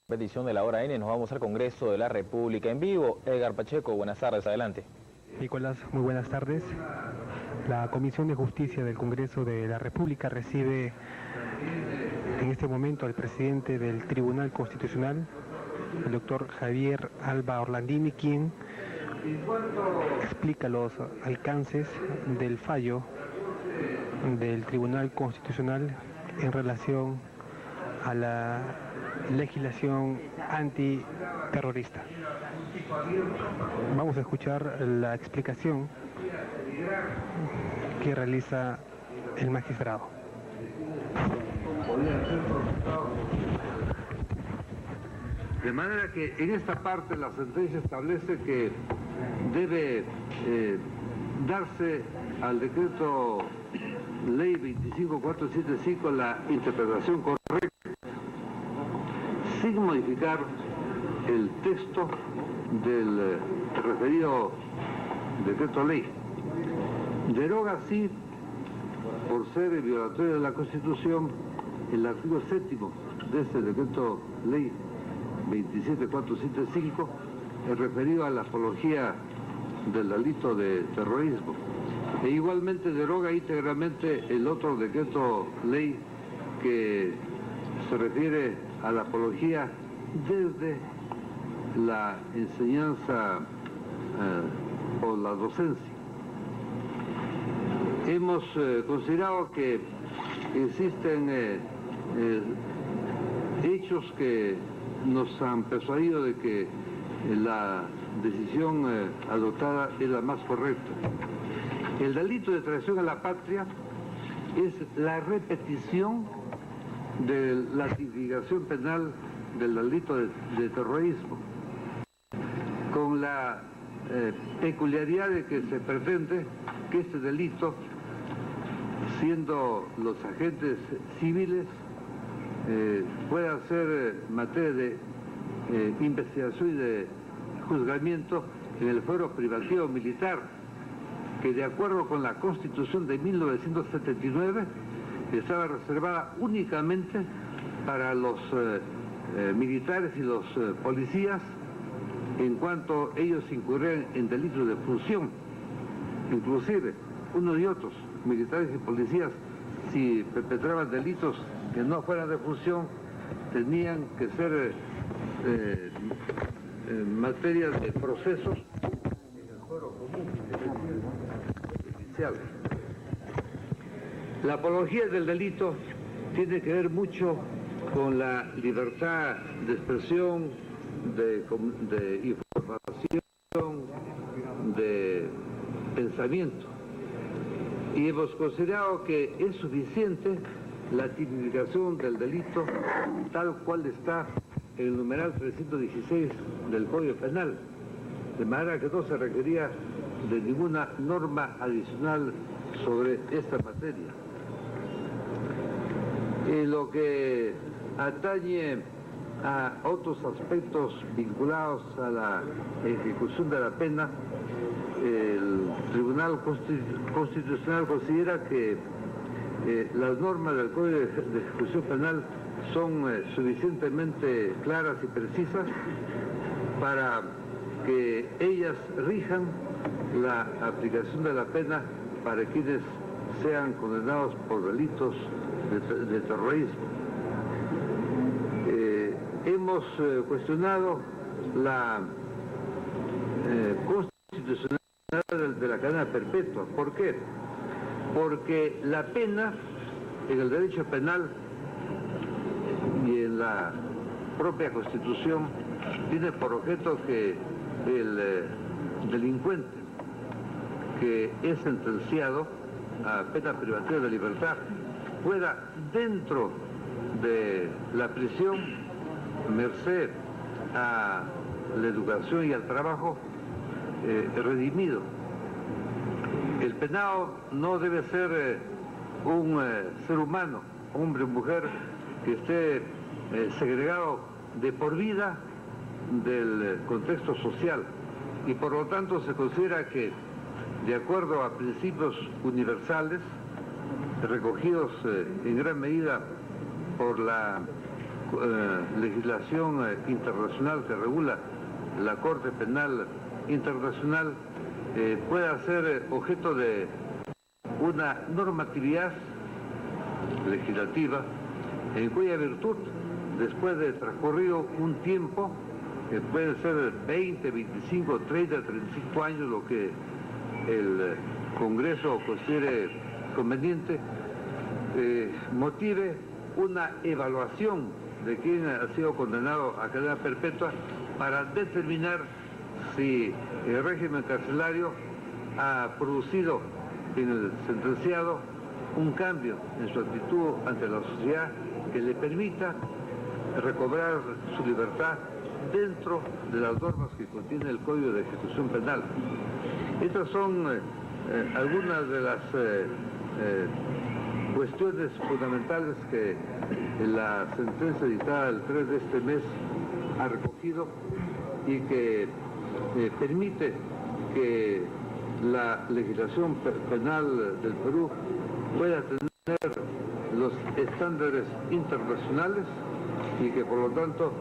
Petición de la hora N, nos vamos al Congreso de la República en vivo. Edgar Pacheco, buenas tardes, adelante. Nicolás, muy buenas tardes. La Comisión de Justicia del Congreso de la República recibe en este momento al presidente del Tribunal Constitucional, el doctor Javier Alba Orlandini, quien explica los alcances del fallo del Tribunal Constitucional en relación a la legislación antiterrorista. Vamos a escuchar la explicación que realiza el magistrado. De manera que en esta parte la sentencia establece que debe darse al decreto ley 25475 la interpretación correcta, sin modificar el texto del referido decreto ley. Deroga así, por ser violatorio de la Constitución, el artículo 7º de este decreto ley 27475, el referido a la apología del delito de terrorismo. E igualmente deroga íntegramente el otro decreto ley que se refiere a la apología desde la enseñanza o la docencia. Hemos considerado que existen hechos que nos han persuadido de que la decisión adoptada es la más correcta. El delito de traición a la patria es la repetición de la tipificación penal del delito de terrorismo, con la peculiaridad de que se pretende que este delito, siendo los agentes civiles, pueda ser materia de investigación y de juzgamiento en el fuero privativo militar, que de acuerdo con la Constitución de 1979 estaba reservada únicamente para los militares y los policías en cuanto ellos incurrieran en delitos de función. Inclusive, unos y otros, militares y policías, si perpetraban delitos que no fueran de función, tenían que ser materia de procesos en el fuero común judicial. La apología del delito tiene que ver mucho con la libertad de expresión, de información, de pensamiento. Y hemos considerado que es suficiente la tipificación del delito tal cual está en el numeral 316 del Código Penal, de manera que no se requería de ninguna norma adicional sobre esta materia. En lo que atañe a otros aspectos vinculados a la ejecución de la pena, el Tribunal Constitucional considera que las normas del Código de Ejecución Penal son suficientemente claras y precisas para que ellas rijan la aplicación de la pena para quienes sean condenados por delitos de terrorismo. Hemos cuestionado la constitucionalidad de la cadena perpetua. ¿Por qué? Porque la pena en el derecho penal y en la propia Constitución tiene por objeto que el delincuente que es sentenciado a pena privativa de libertad pueda, dentro de la prisión, merced a la educación y al trabajo, redimido. El penado no debe ser un ser humano, hombre o mujer, que esté segregado de por vida del contexto social, y por lo tanto se considera que, de acuerdo a principios universales recogidos en gran medida por la legislación internacional que regula la Corte Penal Internacional pueda ser objeto de una normatividad legislativa en cuya virtud, después de transcurrido un tiempo, que puede ser 20, 25, 30, 35 años, lo que el Congreso considere conveniente, motive una evaluación de quien ha sido condenado a cadena perpetua para determinar si el régimen carcelario ha producido en el sentenciado un cambio en su actitud ante la sociedad que le permita recobrar su libertad dentro de las normas que contiene el Código de Ejecución Penal. Estas son algunas de las cuestiones fundamentales que la sentencia dictada el 3 de este mes ha recogido y que permite que la legislación penal del Perú pueda tener los estándares internacionales y que por lo tanto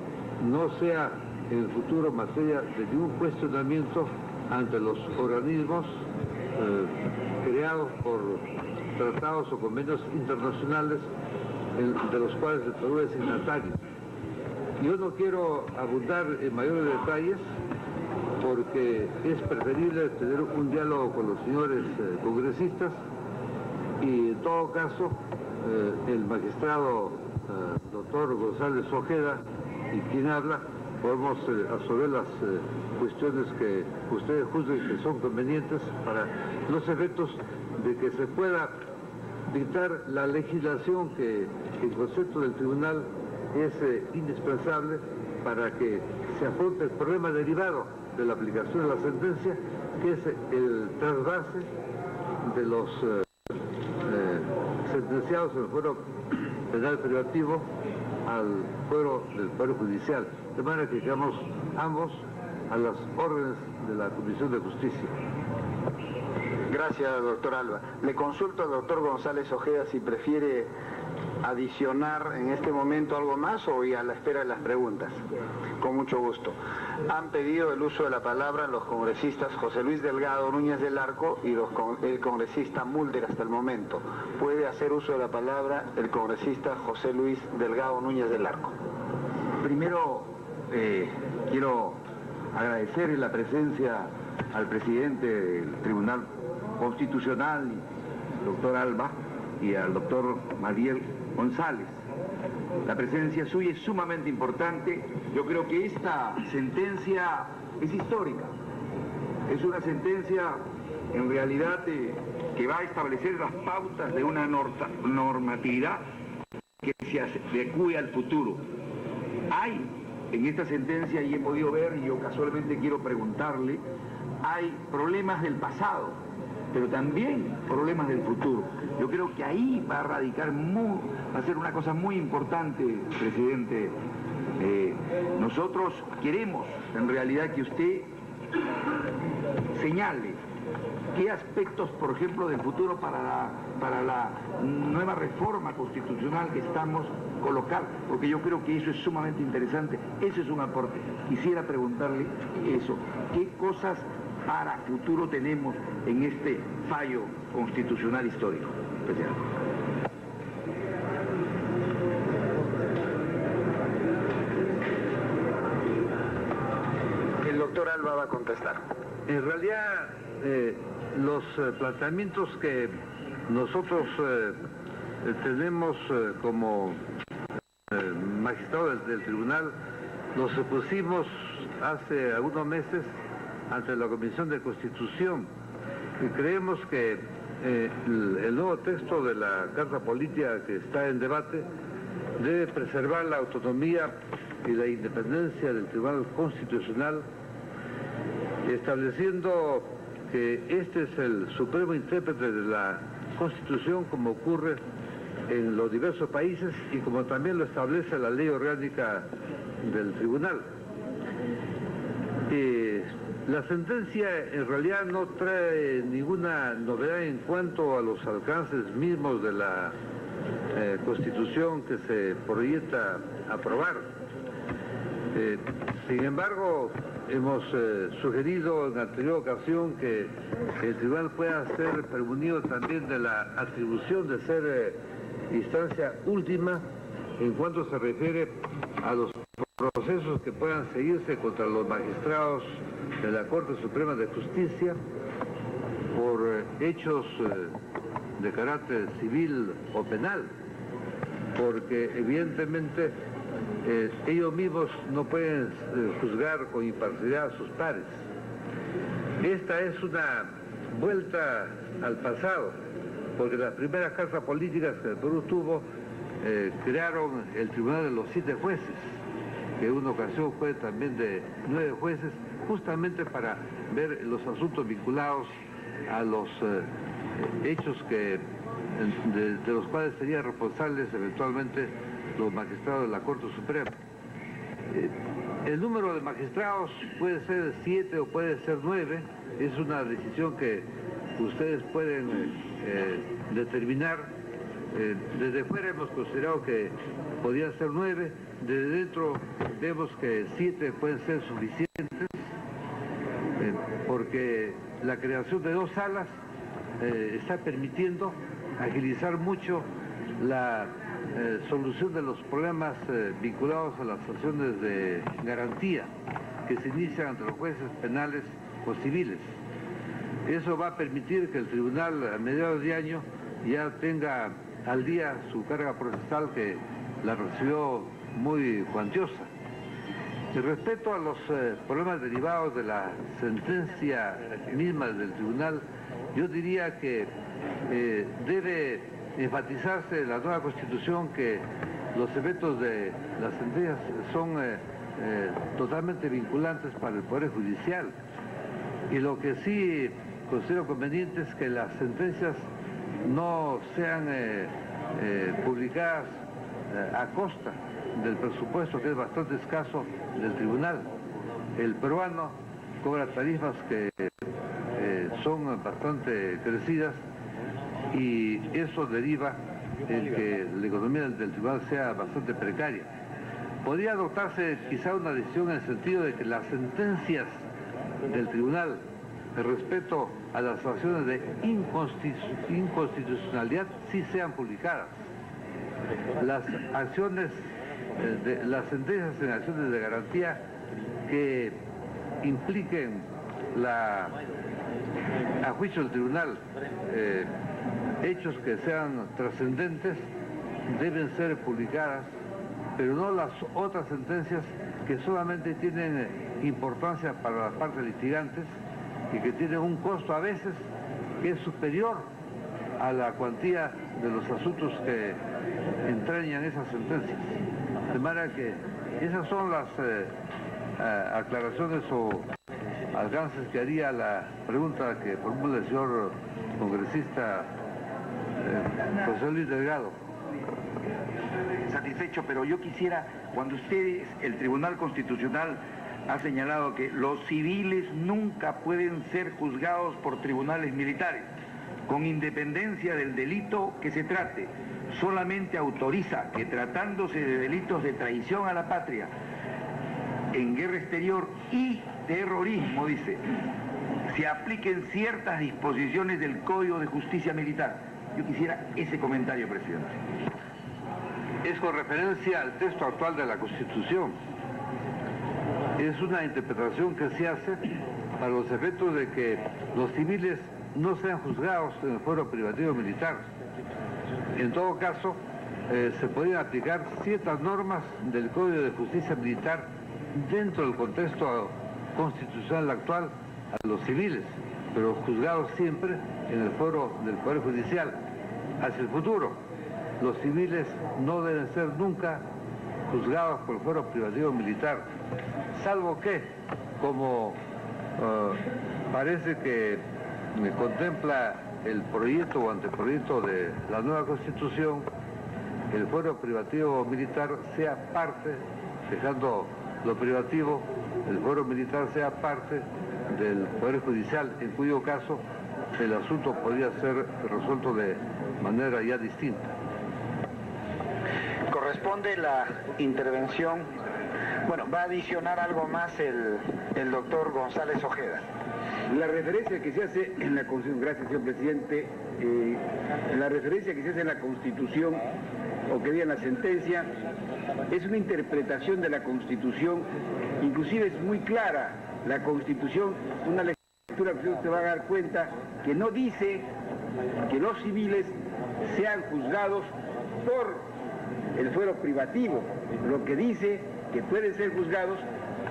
no sea en el futuro materia de ningún cuestionamiento ante los organismos creados por tratados o convenios internacionales de los cuales el Perú es signatario. Yo no quiero abundar en mayores detalles porque es preferible tener un diálogo con los señores congresistas y en todo caso el magistrado doctor González Ojeda y quien habla podemos absorber las cuestiones que ustedes juzguen que son convenientes para los efectos de que se pueda dictar la legislación que en concepto del tribunal es indispensable para que se afronte el problema derivado de la aplicación de la sentencia, que es el trasvase de los sentenciados en el fuero penal privativo al fuero del Poder Judicial, de manera que quedamos ambos a las órdenes de la Comisión de Justicia. Gracias, doctor Alba. Le consulto al doctor González Ojeda si prefiere adicionar en este momento algo más o ir a la espera de las preguntas. Con mucho gusto. Han pedido el uso de la palabra los congresistas José Luis Delgado Núñez del Arco y el congresista Mulder hasta el momento. Puede hacer uso de la palabra el congresista José Luis Delgado Núñez del Arco. Primero, quiero agradecer la presencia al presidente del Tribunal Constitucional, doctor Alba, y al doctor Mariel González. La presencia suya es sumamente importante. Yo creo que esta sentencia es histórica. Es una sentencia, en realidad, que va a establecer las pautas de una normatividad que se adecue al futuro. Hay en esta sentencia, y he podido ver, y yo casualmente quiero preguntarle, hay problemas del pasado, pero también problemas del futuro. Yo creo que ahí va a radicar, va a ser una cosa muy importante, presidente. Nosotros queremos, en realidad, que usted señale qué aspectos, por ejemplo, del futuro para la nueva reforma constitucional que estamos colocar, porque yo creo que eso es sumamente interesante. Eso es un aporte. Quisiera preguntarle eso. ¿Qué cosas para futuro tenemos en este fallo constitucional histórico? Presidente. El doctor Alba va a contestar. En realidad, los planteamientos que nosotros tenemos como magistrados del tribunal los pusimos hace algunos meses ante la Comisión de Constitución y creemos que el nuevo texto de la Carta Política que está en debate debe preservar la autonomía y la independencia del Tribunal Constitucional, estableciendo que este es el supremo intérprete de la Constitución, como ocurre en los diversos países y como también lo establece la ley orgánica del tribunal. La sentencia en realidad no trae ninguna novedad en cuanto a los alcances mismos de la Constitución que se proyecta aprobar. Sin embargo, hemos sugerido en anterior ocasión que el tribunal pueda ser premunido también de la atribución de ser instancia última en cuanto se refiere a los procesos que puedan seguirse contra los magistrados de la Corte Suprema de Justicia por hechos de carácter civil o penal, porque evidentemente ellos mismos no pueden juzgar con imparcialidad a sus pares. Esta es una vuelta al pasado, porque las primeras cartas políticas que el Perú tuvo crearon el Tribunal de los 7 jueces, que en una ocasión fue también de 9 jueces, justamente para ver los asuntos vinculados a los hechos de los cuales serían responsables eventualmente los magistrados de la Corte Suprema. El número de magistrados puede ser 7 o puede ser 9, es una decisión que ustedes pueden determinar. Desde fuera hemos considerado que podían ser 9, desde dentro vemos que 7 pueden ser suficientes, porque la creación de 2 salas está permitiendo agilizar mucho la solución de los problemas vinculados a las acciones de garantía que se inician ante los jueces penales o civiles. Eso va a permitir que el tribunal a mediados de año ya tenga al día su carga procesal, que la recibió muy cuantiosa. Y respecto a los problemas derivados de la sentencia misma del tribunal, yo diría que debe enfatizarse en la nueva Constitución que los efectos de las sentencias son totalmente vinculantes para el Poder Judicial. Y lo que sí considero conveniente es que las sentencias no sean publicadas a costa del presupuesto, que es bastante escaso, del tribunal. El peruano cobra tarifas que son bastante crecidas, y eso deriva en que la economía del tribunal sea bastante precaria. Podría adoptarse quizá una decisión en el sentido de que las sentencias del tribunal respecto a las acciones de inconstitucionalidad sí sean publicadas. Las acciones, las sentencias en acciones de garantía que impliquen a juicio del tribunal hechos que sean trascendentes deben ser publicadas, pero no las otras sentencias que solamente tienen importancia para las partes litigantes y que tienen un costo a veces que es superior a la cuantía de los asuntos que entrañan esas sentencias. De manera que esas son las aclaraciones o alcances que haría la pregunta que formula el señor congresista José Luis Delgado. Satisfecho, pero yo quisiera, cuando ustedes, el Tribunal Constitucional ha señalado que los civiles nunca pueden ser juzgados por tribunales militares, con independencia del delito que se trate, solamente autoriza que, tratándose de delitos de traición a la patria, en guerra exterior y terrorismo, dice, se apliquen ciertas disposiciones del Código de Justicia Militar. Yo quisiera ese comentario, presidente. Es con referencia al texto actual de la Constitución. Es una interpretación que se hace para los efectos de que los civiles no sean juzgados en el fuero privativo militar. En todo caso, se podrían aplicar ciertas normas del Código de Justicia Militar dentro del contexto constitucional actual a los civiles, pero juzgados siempre en el foro del Poder Judicial. Hacia el futuro, los civiles no deben ser nunca juzgados por el foro privativo militar, salvo que, como parece que contempla el proyecto o anteproyecto de la nueva Constitución, el fuero privativo militar sea parte, dejando lo privativo, el fuero militar sea parte del Poder Judicial, en cuyo caso el asunto podría ser resuelto de manera ya distinta. corresponde la intervención. Bueno, va a adicionar algo más el doctor González Ojeda. La referencia que se hace en la Constitución, gracias señor presidente, la referencia que se hace en la Constitución, o que diga en la sentencia, es una interpretación de la Constitución, inclusive es muy clara la Constitución, una lectura que usted va a dar cuenta que no dice que los civiles sean juzgados por el fuero privativo, lo que dice que pueden ser juzgados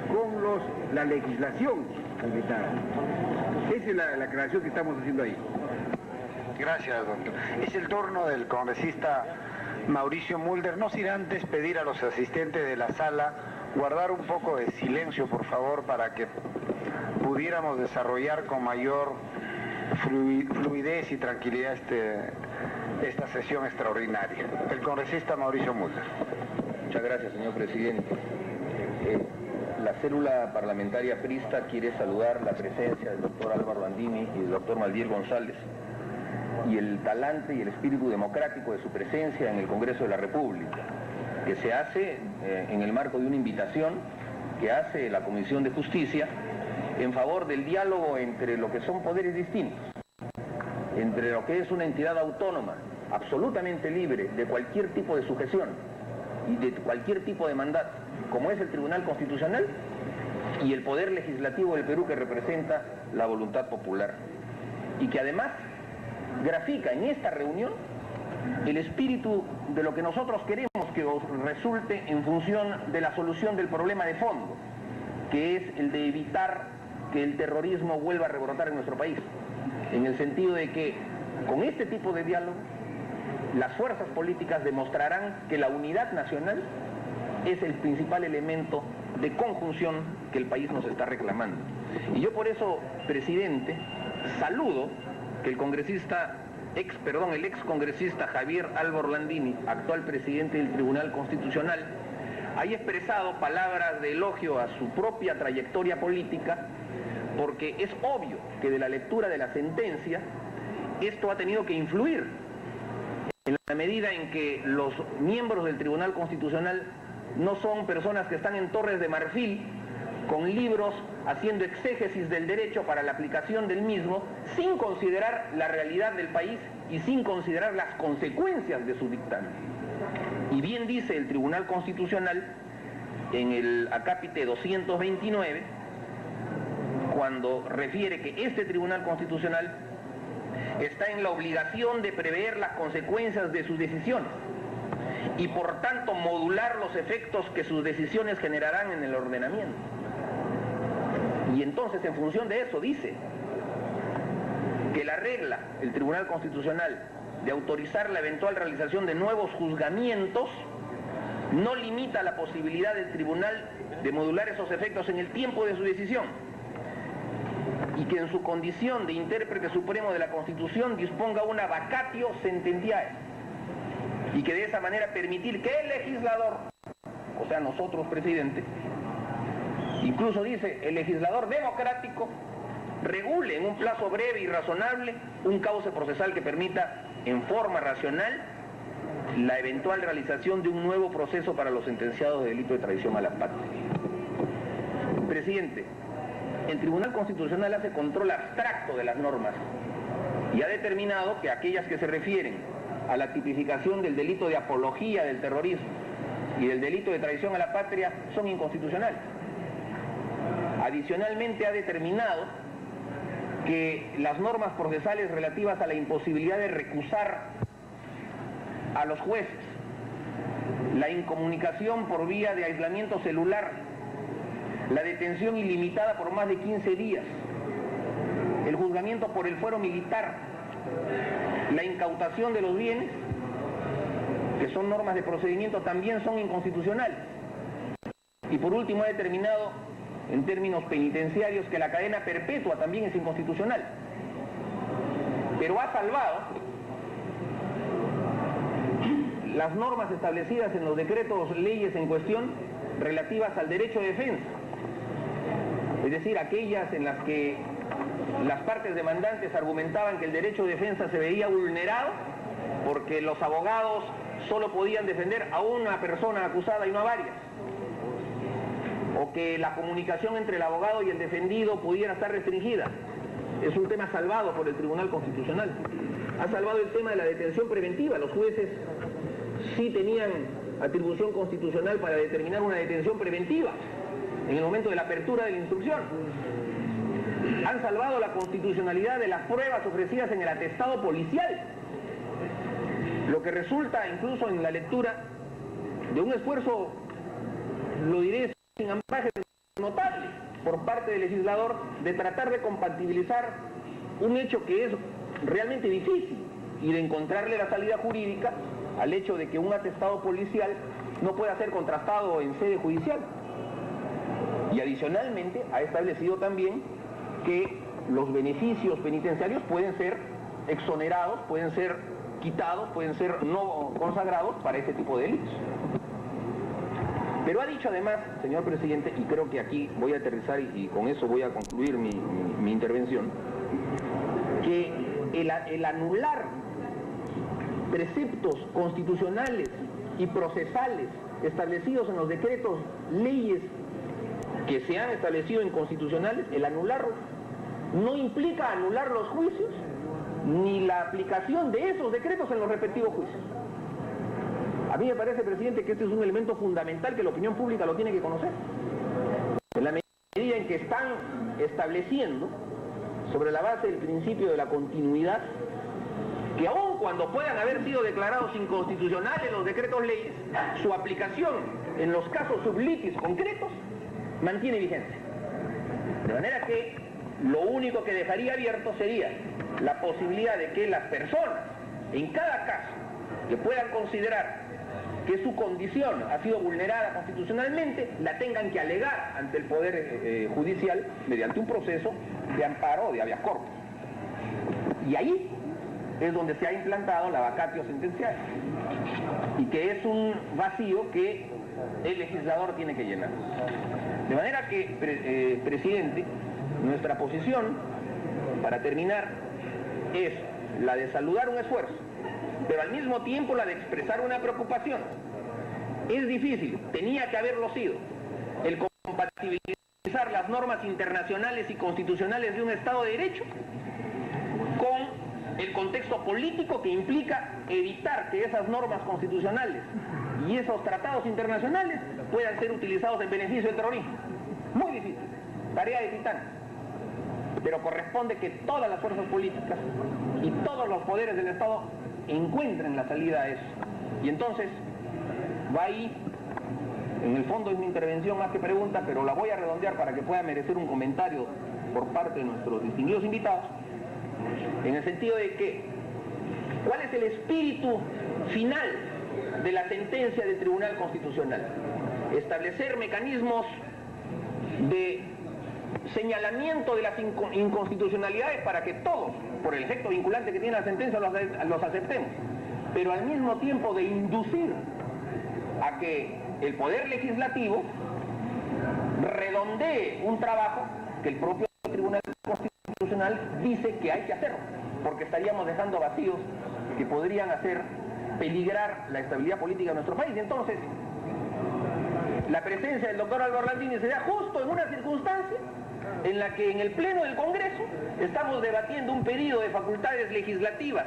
con la legislación militar. Esa es la aclaración que estamos haciendo ahí. Gracias, doctor. Es el turno del congresista Mauricio Mulder. No sin antes pedir a los asistentes de la sala guardar un poco de silencio, por favor, para que pudiéramos desarrollar con mayor fluidez y tranquilidad esta sesión extraordinaria. El congresista Mauricio Mulder. Muchas gracias, señor presidente. La célula parlamentaria PRISTA quiere saludar la presencia del doctor Álvaro Andini y del doctor Maldiel González y el talante y el espíritu democrático de su presencia en el Congreso de la República, que se hace en el marco de una invitación que hace la Comisión de Justicia en favor del diálogo entre lo que son poderes distintos, entre lo que es una entidad autónoma, absolutamente libre de cualquier tipo de sujeción y de cualquier tipo de mandato, como es el Tribunal Constitucional, y el Poder Legislativo del Perú, que representa la voluntad popular, y que además grafica en esta reunión el espíritu de lo que nosotros queremos que resulte en función de la solución del problema de fondo, que es el de evitar que el terrorismo vuelva a rebrotar en nuestro país, en el sentido de que con este tipo de diálogo las fuerzas políticas demostrarán que la unidad nacional es el principal elemento de conjunción que el país nos está reclamando. Y yo por eso, presidente, saludo que el ex congresista Javier Álvaro Landini, actual presidente del Tribunal Constitucional, haya expresado palabras de elogio a su propia trayectoria política, porque es obvio que de la lectura de la sentencia esto ha tenido que influir en la medida en que los miembros del Tribunal Constitucional no son personas que están en torres de marfil con libros haciendo exégesis del derecho para la aplicación del mismo, sin considerar la realidad del país y sin considerar las consecuencias de su dictamen. Y bien dice el Tribunal Constitucional en el acápite 229, cuando refiere que este Tribunal Constitucional está en la obligación de prever las consecuencias de sus decisiones y por tanto modular los efectos que sus decisiones generarán en el ordenamiento. Y entonces, en función de eso, dice que la regla, el Tribunal Constitucional, de autorizar la eventual realización de nuevos juzgamientos no limita la posibilidad del tribunal de modular esos efectos en el tiempo de su decisión, y que en su condición de intérprete supremo de la Constitución disponga una vacatio sententiae, y que de esa manera permitir que el legislador, o sea nosotros, presidente, incluso dice el legislador democrático, regule en un plazo breve y razonable un cauce procesal que permita en forma racional la eventual realización de un nuevo proceso para los sentenciados de delito de traición a la patria. Presidente, el Tribunal Constitucional hace control abstracto de las normas y ha determinado que aquellas que se refieren a la tipificación del delito de apología del terrorismo y del delito de traición a la patria son inconstitucionales. Adicionalmente ha determinado que las normas procesales relativas a la imposibilidad de recusar a los jueces, la incomunicación por vía de aislamiento celular, la detención ilimitada por más de 15 días, el juzgamiento por el fuero militar, la incautación de los bienes, que son normas de procedimiento, también son inconstitucionales. Y por último ha determinado, en términos penitenciarios, que la cadena perpetua también es inconstitucional. Pero ha salvado las normas establecidas en los decretos leyes en cuestión relativas al derecho de defensa, es decir, aquellas en las que las partes demandantes argumentaban que el derecho de defensa se veía vulnerado porque los abogados solo podían defender a una persona acusada y no a varias, o que la comunicación entre el abogado y el defendido pudiera estar restringida. Es un tema salvado por el Tribunal Constitucional. Ha salvado el tema de la detención preventiva. Los jueces sí tenían atribución constitucional para determinar una detención preventiva en el momento de la apertura de la instrucción. Han salvado la constitucionalidad de las pruebas ofrecidas en el atestado policial, lo que resulta incluso en la lectura de un esfuerzo, lo diré sin ambaje, notable por parte del legislador de tratar de compatibilizar un hecho que es realmente difícil y de encontrarle la salida jurídica al hecho de que un atestado policial no pueda ser contrastado en sede judicial. Y adicionalmente ha establecido también que los beneficios penitenciarios pueden ser exonerados, pueden ser quitados, pueden ser no consagrados para este tipo de delitos. Pero ha dicho además, señor presidente, y creo que aquí voy a aterrizar y con eso voy a concluir mi intervención, que el anular preceptos constitucionales y procesales establecidos en los decretos, leyes que se han establecido inconstitucionales, el anularlos no implica anular los juicios ni la aplicación de esos decretos en los respectivos juicios. A mí me parece, presidente, que este es un elemento fundamental que la opinión pública lo tiene que conocer. En la medida en que están estableciendo, sobre la base del principio de la continuidad, que aun cuando puedan haber sido declarados inconstitucionales los decretos leyes, su aplicación en los casos sublitis concretos mantiene vigencia. De manera que lo único que dejaría abierto sería la posibilidad de que las personas, en cada caso, que puedan considerar que su condición ha sido vulnerada constitucionalmente, la tengan que alegar ante el Poder Judicial mediante un proceso de amparo o de habeas corpus. Y ahí es donde se ha implantado la vacatio sentenciaria, y que es un vacío que el legislador tiene que llenar. De manera que, presidente, nuestra posición, para terminar, es la de saludar un esfuerzo, pero al mismo tiempo la de expresar una preocupación. Es difícil, tenía que haberlo sido, el compatibilizar las normas internacionales y constitucionales de un Estado de Derecho con el contexto político que implica evitar que esas normas constitucionales y esos tratados internacionales puedan ser utilizados en beneficio del terrorismo. Muy difícil, tarea de titán. Pero corresponde que todas las fuerzas políticas y todos los poderes del Estado encuentren la salida a eso. Y entonces, va ahí, en el fondo es mi intervención más que pregunta, pero la voy a redondear para que pueda merecer un comentario por parte de nuestros distinguidos invitados, en el sentido de que, ¿cuál es el espíritu final de la sentencia del Tribunal Constitucional? Establecer mecanismos de señalamiento de las inconstitucionalidades para que todos, por el efecto vinculante que tiene la sentencia, los aceptemos, pero al mismo tiempo de inducir a que el Poder Legislativo redondee un trabajo que el propio Tribunal Constitucional dice que hay que hacerlo, porque estaríamos dejando vacíos que podrían hacer peligrar la estabilidad política de nuestro país. Y entonces, la presencia del doctor Álvaro Orlandini se da justo en una circunstancia en la que en el Pleno del Congreso estamos debatiendo un pedido de facultades legislativas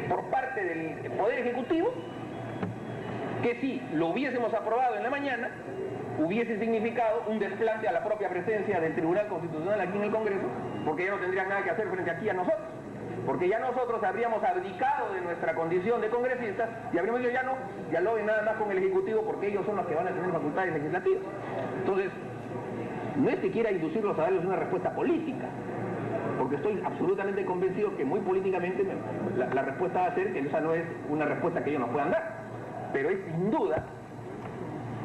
por parte del Poder Ejecutivo, que si lo hubiésemos aprobado en la mañana, hubiese significado un desplante a la propia presencia del Tribunal Constitucional aquí en el Congreso, porque ya no tendrían nada que hacer frente aquí a nosotros, porque ya nosotros habríamos abdicado de nuestra condición de congresistas y habríamos dicho ya lo ven nada más con el Ejecutivo, porque ellos son los que van a tener facultades legislativas. Entonces, no es que quiera inducirlos a darles una respuesta política, porque estoy absolutamente convencido que muy políticamente la respuesta va a ser que esa no es una respuesta que ellos nos puedan dar, pero es sin duda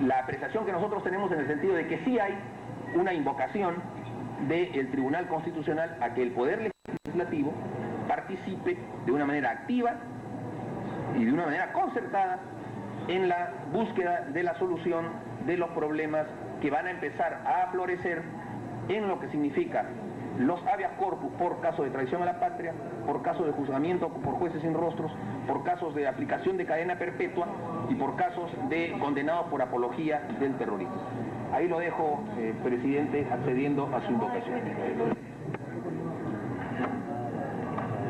la apreciación que nosotros tenemos en el sentido de que sí hay una invocación del Tribunal Constitucional a que el Poder Legislativo participe de una manera activa y de una manera concertada en la búsqueda de la solución de los problemas que van a empezar a florecer en lo que significa los habeas corpus por caso de traición a la patria, por caso de juzgamiento por jueces sin rostros, por casos de aplicación de cadena perpetua y por casos de condenados por apología del terrorismo. Ahí lo dejo, presidente, accediendo a su invocación.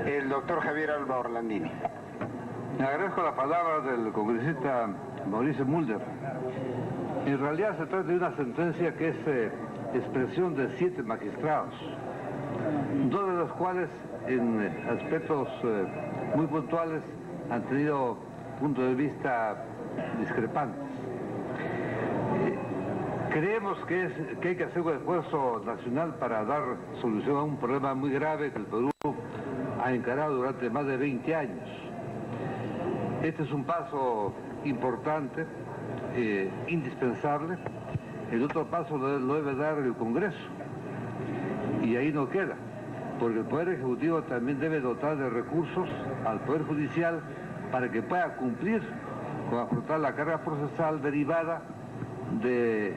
El doctor Javier Alba Orlandini. Le agradezco la palabra del congresista Mauricio Mulder. En realidad se trata de una sentencia que es expresión de 7 magistrados, 2 de los cuales en aspectos muy puntuales han tenido puntos de vista discrepantes. Creemos que hay que hacer un esfuerzo nacional para dar solución a un problema muy grave que el Perú ha encarado durante más de 20 años. Este es un paso importante, indispensable. El otro paso lo debe dar el Congreso. Y ahí no queda, porque el Poder Ejecutivo también debe dotar de recursos al Poder Judicial para que pueda cumplir con afrontar la carga procesal derivada de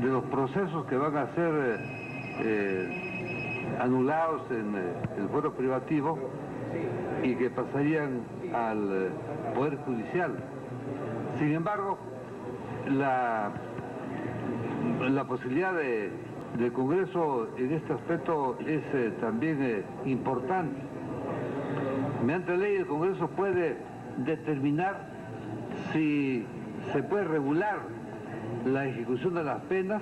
los procesos que van a ser anulados en el fuero privativo y que pasarían al Poder Judicial. Sin embargo, la posibilidad del Congreso en este aspecto es también importante. Mediante ley el Congreso puede determinar si se puede regular la ejecución de las penas,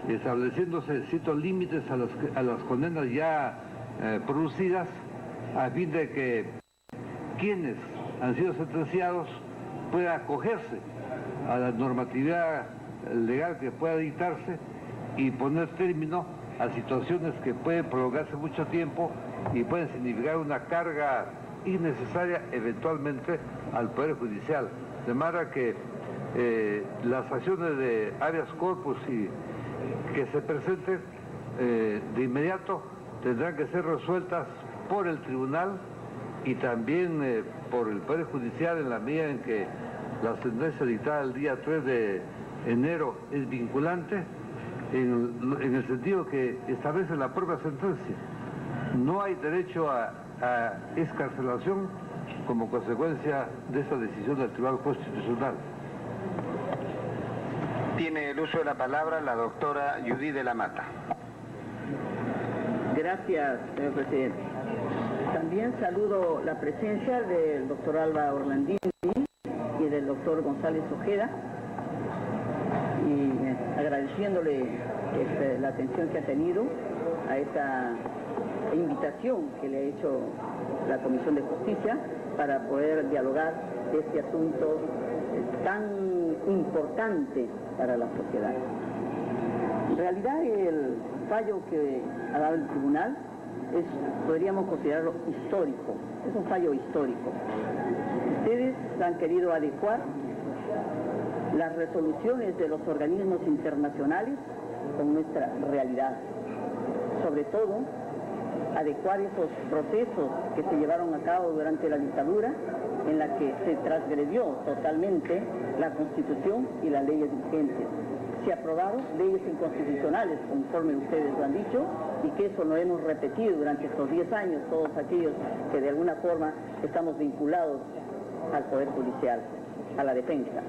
estableciéndose ciertos límites a las condenas ya producidas, a fin de que quienes han sido sentenciados puedan acogerse a la normatividad legal que pueda dictarse y poner término a situaciones que pueden prolongarse mucho tiempo y pueden significar una carga innecesaria eventualmente al Poder Judicial. De manera que las acciones de habeas corpus que se presenten de inmediato tendrán que ser resueltas por el tribunal y también por el Poder Judicial en la medida en que la sentencia dictada el día 3 de enero es vinculante, en el sentido que establece la propia sentencia. No hay derecho a excarcelación como consecuencia de esta decisión del Tribunal Constitucional. Tiene el uso de la palabra la doctora Judith de la Mata. Gracias, señor presidente. También saludo la presencia del doctor Alba Orlandini y del doctor González Ojeda, y agradeciéndole la atención que ha tenido a esta invitación que le ha hecho la Comisión de Justicia para poder dialogar de este asunto tan importante para la sociedad. En realidad el fallo que ha dado el tribunal podríamos considerarlo histórico, es un fallo histórico. Ustedes han querido adecuar las resoluciones de los organismos internacionales con nuestra realidad, sobre todo adecuar esos procesos que se llevaron a cabo durante la dictadura, en la que se transgredió totalmente la Constitución y las leyes vigentes. Se aprobaron leyes inconstitucionales, conforme ustedes lo han dicho, y que eso lo hemos repetido durante estos 10 años, todos aquellos que de alguna forma estamos vinculados al Poder Judicial, a la defensa.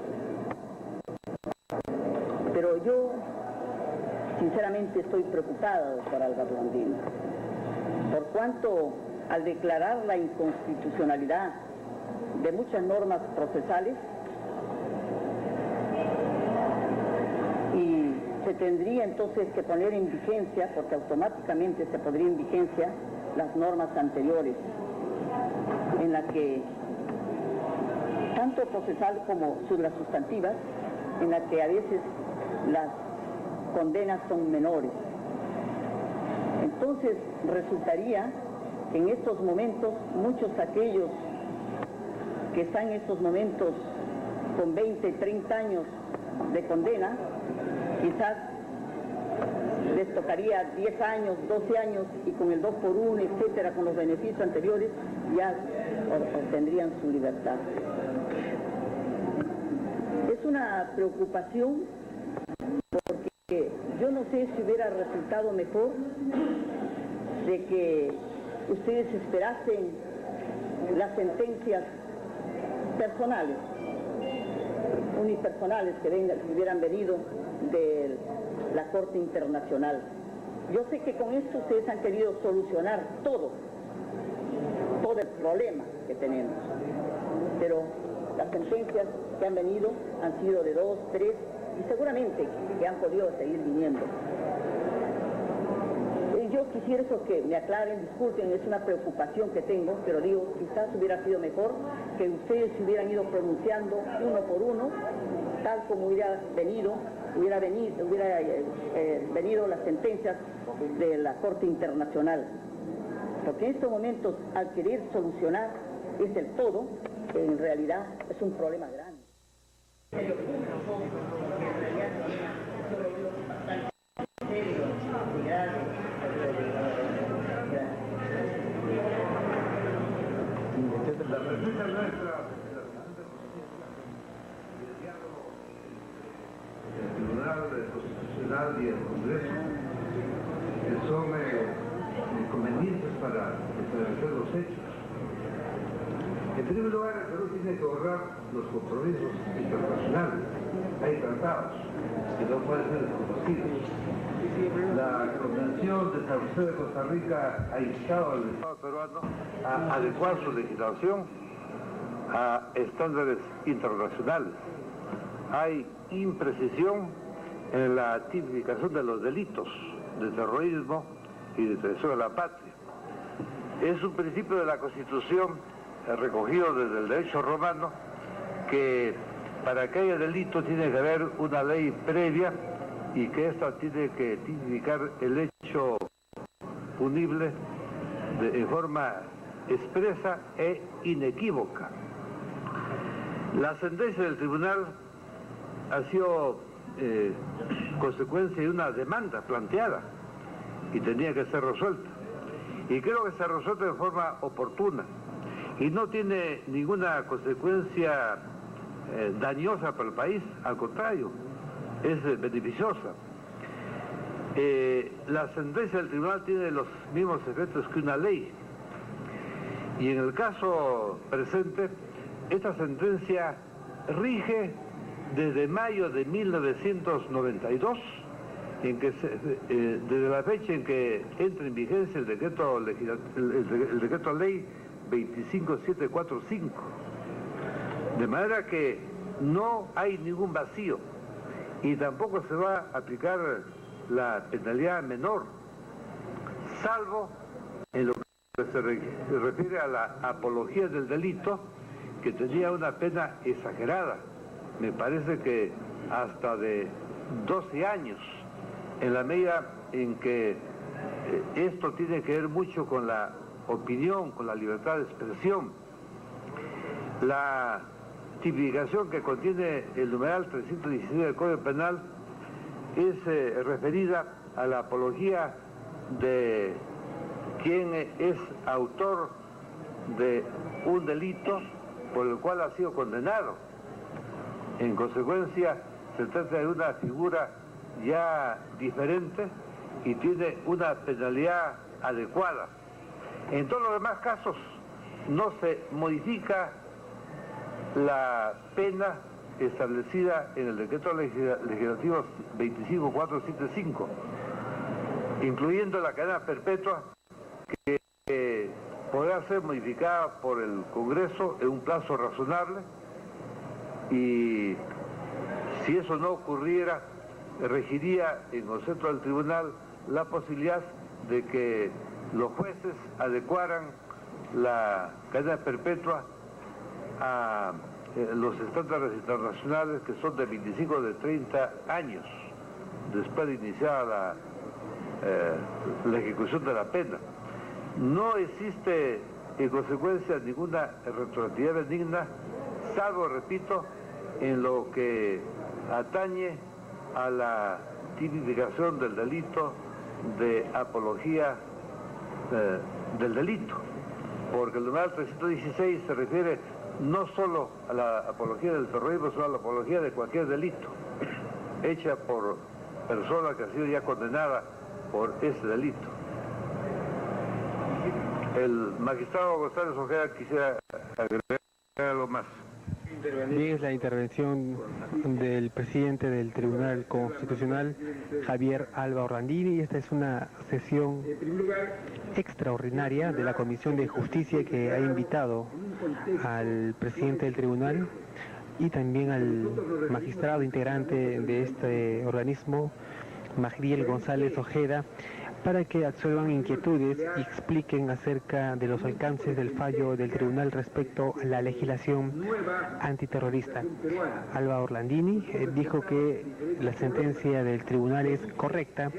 Pero yo, sinceramente, estoy preocupada, doctor Alba Orlandini, por cuanto al declarar la inconstitucionalidad de muchas normas procesales, y se tendría entonces que poner en vigencia, porque automáticamente se pondría en vigencia las normas anteriores, en la que, tanto procesal como las sustantivas, en la que a veces las condenas son menores. Entonces resultaría que en estos momentos muchos aquellos que están en estos momentos con 20, 30 años de condena, quizás les tocaría 10 años, 12 años, y con el 2x1, etcétera, con los beneficios anteriores, ya obtendrían su libertad. Es una preocupación porque yo no sé si hubiera resultado mejor de que ustedes esperasen las sentencias unipersonales que hubieran venido de la Corte Internacional. Yo sé que con esto ustedes han querido solucionar todo el problema que tenemos, pero las sentencias que han venido han sido de 2, 3 y seguramente que han podido seguir viniendo. Yo quisiera eso que me aclaren, disculpen, es una preocupación que tengo, pero digo, quizás hubiera sido mejor que ustedes se hubieran ido pronunciando uno por uno, tal como hubiera venido las sentencias de la Corte Internacional. Porque en estos momentos, al querer solucionar es el todo, en realidad es un problema grande. La presencia nuestra el Tribunal Constitucional y el Congreso son convenientes para establecer los hechos. En primer lugar, el Perú tiene que honrar los compromisos internacionales. Hay tratados que no pueden ser desconocidos. La Convención de San José de Costa Rica ha instado al Estado peruano a adecuar su legislación a estándares internacionales. Hay imprecisión en la tipificación de los delitos de terrorismo y de traición a la patria. Es un principio de la Constitución recogido desde el derecho romano que para que haya delito tiene que haber una ley previa y que ésta tiene que tipificar el hecho punible en forma expresa e inequívoca. La sentencia del tribunal ha sido consecuencia de una demanda planteada y tenía que ser resuelta. Y creo que se ha resuelto de forma oportuna y no tiene ninguna consecuencia dañosa para el país, al contrario, es beneficiosa. La sentencia del tribunal tiene los mismos efectos que una ley y en el caso presente esta sentencia rige desde mayo de 1992, desde la fecha en que entra en vigencia el decreto ley 25745, de manera que no hay ningún vacío y tampoco se va a aplicar la penalidad menor, salvo en lo que se refiere a la apología del delito, que tenía una pena exagerada, me parece que hasta de 12 años, en la medida en que esto tiene que ver mucho con la opinión, con la libertad de expresión. La tipificación que contiene el numeral 316 del Código Penal es referida a la apología de quien es autor de un delito por el cual ha sido condenado. En consecuencia, se trata de una figura ya diferente y tiene una penalidad adecuada. En todos los demás casos no se modifica la pena establecida en el decreto legislativo 25475, incluyendo la cadena perpetua que podrá ser modificada por el Congreso en un plazo razonable, y si eso no ocurriera, regiría en concepto del tribunal la posibilidad de que los jueces adecuaran la cadena perpetua a los estándares internacionales, que son de 25 de 30 años después de iniciar la ejecución de la pena. No existe en consecuencia ninguna retroactividad benigna, salvo, repito, en lo que atañe a la tipificación del delito de apología del delito, porque el numeral 316 se refiere no solo a la apología del terrorismo, sino a la apología de cualquier delito hecha por persona que ha sido ya condenada por ese delito. El magistrado González Ojeda quisiera agregar algo más. Bien, es la intervención del presidente del Tribunal Constitucional, Javier Alba Orlandini, y esta es una sesión extraordinaria de la Comisión de Justicia que ha invitado al presidente del tribunal y también al magistrado integrante de este organismo, Magdiel González Ojeda, para que absuelvan inquietudes y expliquen acerca de los alcances del fallo del tribunal respecto a la legislación antiterrorista. Alba Orlandini dijo que la sentencia del tribunal es correcta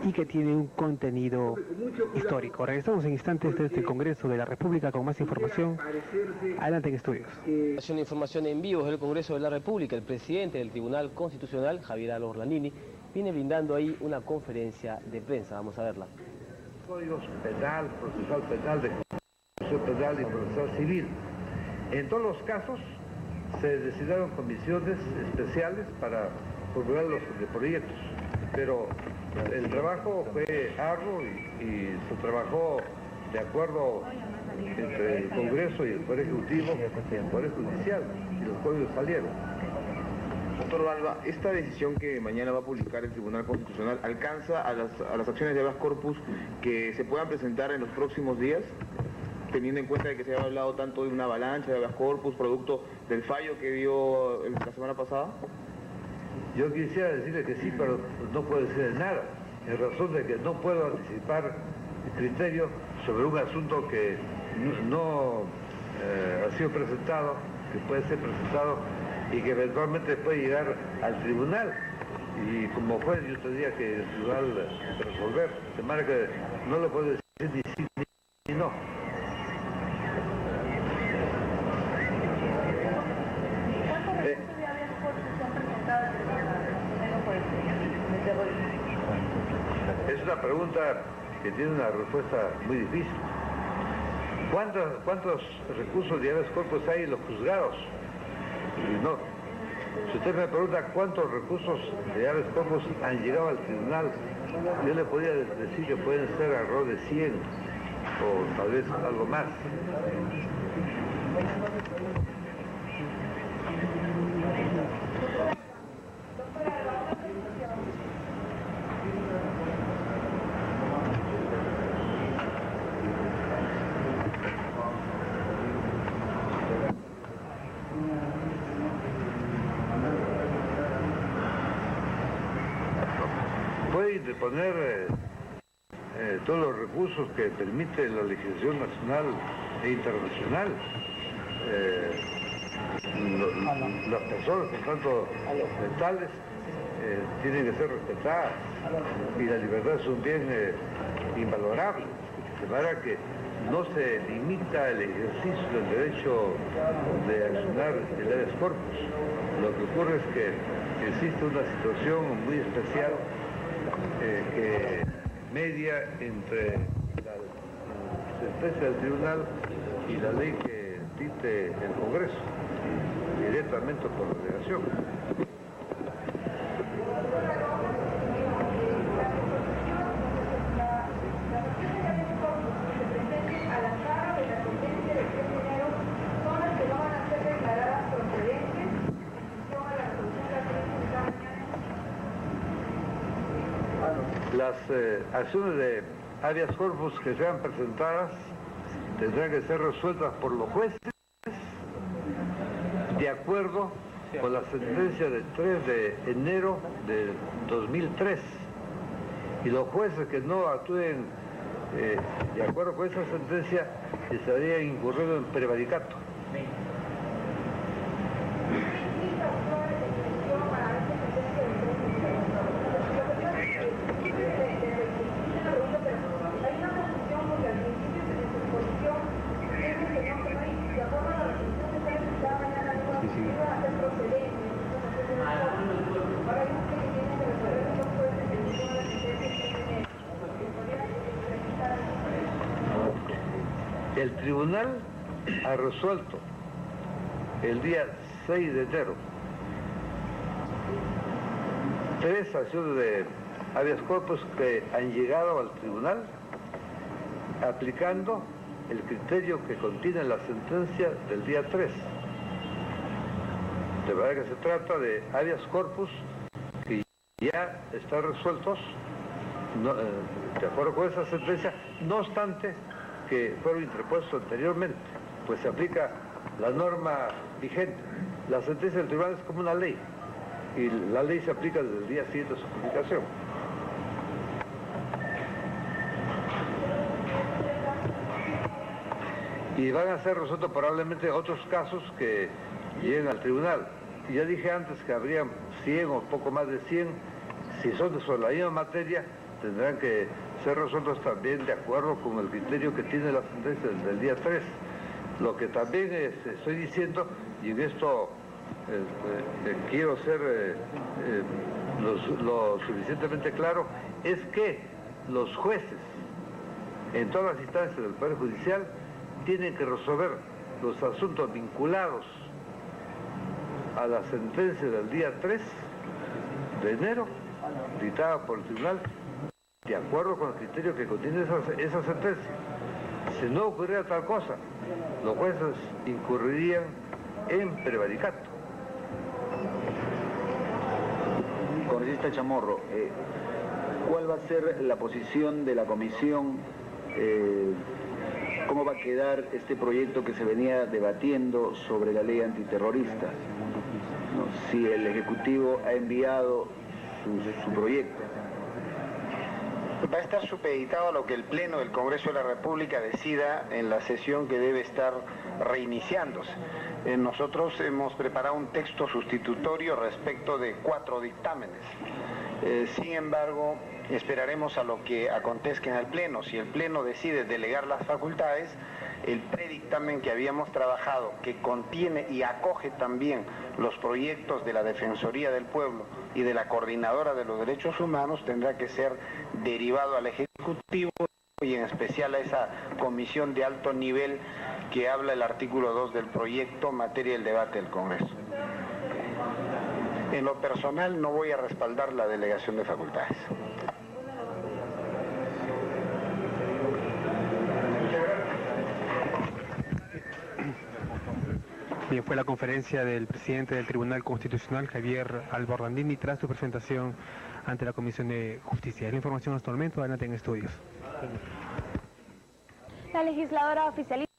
y que tiene un contenido histórico. Regresamos en instantes desde el Congreso de la República con más información. Adelante en estudios. Una información en vivo del Congreso de la República. El presidente del Tribunal Constitucional, Javier Alba Orlandini, viene brindando ahí una conferencia de prensa. Vamos a verla. Códigos penal, procesal penal, de constitución penal y procesal civil. En todos los casos se designaron comisiones especiales para formular los proyectos, pero el trabajo fue arduo y se trabajó de acuerdo entre el Congreso y el Poder Ejecutivo y el Poder Judicial, y los códigos salieron. Doctor Alba, esta decisión que mañana va a publicar el Tribunal Constitucional alcanza a las acciones de habeas corpus que se puedan presentar en los próximos días, teniendo en cuenta de que se ha hablado tanto de una avalancha de habeas corpus producto del fallo que dio la semana pasada? Yo quisiera decirle que sí, pero no puedo decirle nada, en razón de que no puedo anticipar el criterio sobre un asunto que no ha sido presentado, que puede ser presentado y que eventualmente puede llegar al tribunal. Y como juez yo tendría que el tribunal resolver, de manera que no lo puedo decir ni sí ni no. ¿Cuántos recursos de habeas corpus se han presentado en el juez de terrorismo? Es una pregunta que tiene una respuesta muy difícil. ¿Cuántos recursos de habeas corpus hay en los juzgados? No. Si usted me pregunta cuántos recursos de habeas corpus han llegado al tribunal, yo le podría decir que pueden ser alrededor de 100 o tal vez algo más. Puede interponer todos los recursos que permite la legislación nacional e internacional. Las personas, por tanto, mentales, tienen que ser respetadas y la libertad es un bien invalorable, de manera que no se limita el ejercicio del derecho de accionar el habeas corpus. Lo que ocurre es que existe una situación muy especial que media entre la sentencia del tribunal y la ley que dicte el Congreso, directamente por delegación. Las acciones de habeas corpus que sean presentadas tendrán que ser resueltas por los jueces de acuerdo con la sentencia del 3 de enero de 2003. Y los jueces que no actúen de acuerdo con esa sentencia estarían incurriendo en prevaricato. El tribunal ha resuelto el día 6 de enero 3 acciones de habeas corpus que han llegado al tribunal aplicando el criterio que contiene la sentencia del día 3. De verdad que se trata de habeas corpus que ya están resueltos de acuerdo con esa sentencia, no obstante que fueron interpuestos anteriormente, pues se aplica la norma vigente. La sentencia del tribunal es como una ley, y la ley se aplica desde el día siguiente de su publicación. Y van a ser resueltos probablemente otros casos que lleguen al tribunal. Y ya dije antes que habrían 100 o poco más de 100, si son sobre la misma materia, tendrán que ser resueltos también de acuerdo con el criterio que tiene la sentencia del día 3. Lo que también estoy diciendo, y en esto quiero ser lo suficientemente claro, es que los jueces en todas las instancias del Poder Judicial tienen que resolver los asuntos vinculados a la sentencia del día 3 de enero, dictada por el tribunal, de acuerdo con el criterio que contiene esa sentencia. Si no ocurriera tal cosa, los jueces incurrirían en prevaricato. Congresista Chamorro, ¿cuál va a ser la posición de la comisión? ¿Cómo va a quedar este proyecto que se venía debatiendo sobre la ley antiterrorista? ¿No? Si el Ejecutivo ha enviado su proyecto. Va a estar supeditado a lo que el Pleno del Congreso de la República decida en la sesión que debe estar reiniciándose. Nosotros hemos preparado un texto sustitutorio respecto de 4 dictámenes. Sin embargo, esperaremos a lo que acontezca en el Pleno. Si el Pleno decide delegar las facultades, el predictamen que habíamos trabajado, que contiene y acoge también los proyectos de la Defensoría del Pueblo y de la Coordinadora de los Derechos Humanos, tendrá que ser derivado al Ejecutivo y en especial a esa comisión de alto nivel que habla el artículo 2 del proyecto, materia del debate del Congreso. En lo personal no voy a respaldar la delegación de facultades. Bien, fue la conferencia del presidente del Tribunal Constitucional, Javier Alba Orlandini, tras su presentación ante la Comisión de Justicia. Es la información hasta el momento, adelante en estudios. La legisladora oficialista